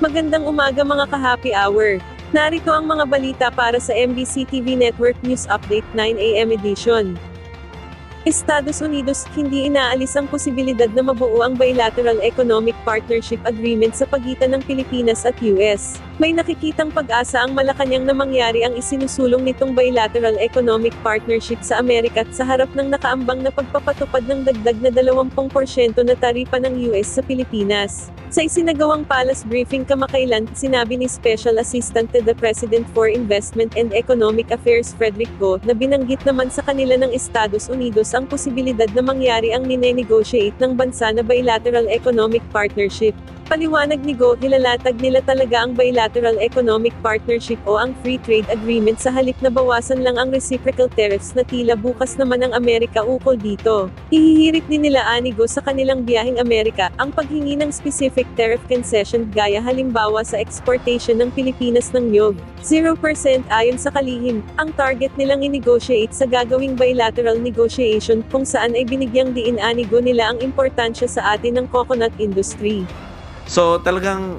Magandang umaga mga ka-happy hour. Narito ang mga balita para sa MBC TV Network News Update 9 AM edition. Estados Unidos, hindi inaalis ang posibilidad na mabuo ang Bilateral Economic Partnership Agreement sa pagitan ng Pilipinas at US. May nakikitang pag-asa ang Malacanang na mangyari ang isinusulong nitong Bilateral Economic Partnership sa Amerika at sa harap ng nakaambang na pagpapatupad ng dagdag na 20% na taripa ng US sa Pilipinas. Sa isinagawang palace briefing kamakailan, sinabi ni Special Assistant to the President for Investment and Economic Affairs Frederick Go, na binanggit naman sa kanila ng Estados Unidos ang posibilidad na mangyari ang nine-negotiate ng bansa na Bilateral Economic Partnership. Paliwanag ni Go, nilalatag nila talaga ang Bilateral Economic Partnership o ang Free Trade Agreement sa halip na bawasan lang ang reciprocal tariffs na tila bukas naman ang Amerika ukol dito. Ihihirit din nila ani Go sa kanilang biyaheng Amerika, ang paghingi ng specific tariff concession gaya halimbawa sa exportation ng Pilipinas ng niyog. 0% ayon sa kalihim, ang target nilang i-negotiate sa gagawing bilateral negotiation kung saan ay binigyang diin ani Go nila ang importansya sa atin ng coconut industry. So talagang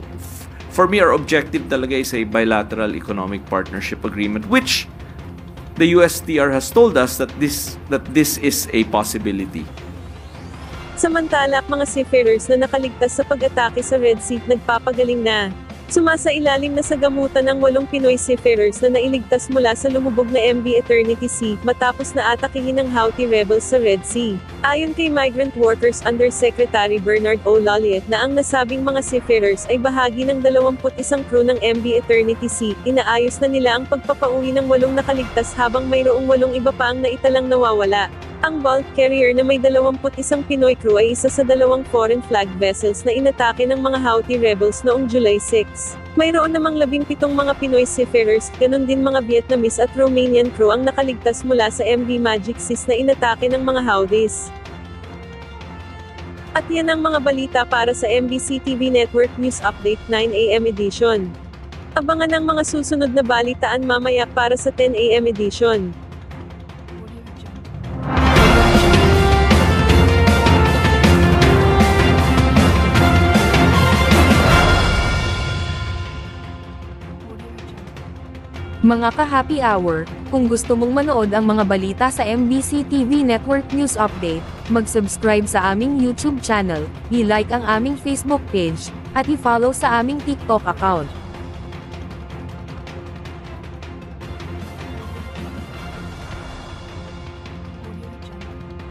for me our objective talaga is a bilateral economic partnership agreement which the USTR has told us that this is a possibility. Samantala, mga seafarers na nakaligtas sa pag-atake sa Red Sea nagpapagaling na. Sumasailalim na sa gamutan ng 8 Pinoy seafarers na nailigtas mula sa lumubog na MV Eternity Sea matapos na atakihin ng Houthi rebels sa Red Sea. Ayon kay Migrant Workers Undersecretary Bernard O. Laliet na ang nasabing mga seafarers ay bahagi ng 21 crew ng MV Eternity Sea, inaayos na nila ang pagpapauwi ng 8 nakaligtas habang mayroong 8 iba pa ang naitalang nawawala. Ang bulk carrier na may 21 Pinoy crew ay isa sa 2 foreign flag vessels na inatake ng mga Houthi rebels noong July 6. Mayroon namang 17 mga Pinoy seafarers, ganun din mga Vietnamese at Romanian crew ang nakaligtas mula sa MV Magic Seas na inatake ng mga Houthis. At yan ang mga balita para sa MBC TV Network News Update 9 AM edition. Abangan ang mga susunod na balitaan mamaya para sa 10 AM edition. Mga ka-happy hour, kung gusto mong manood ang mga balita sa MBC TV Network News Update, mag-subscribe sa aming YouTube channel, i-like ang aming Facebook page, at i-follow sa aming TikTok account.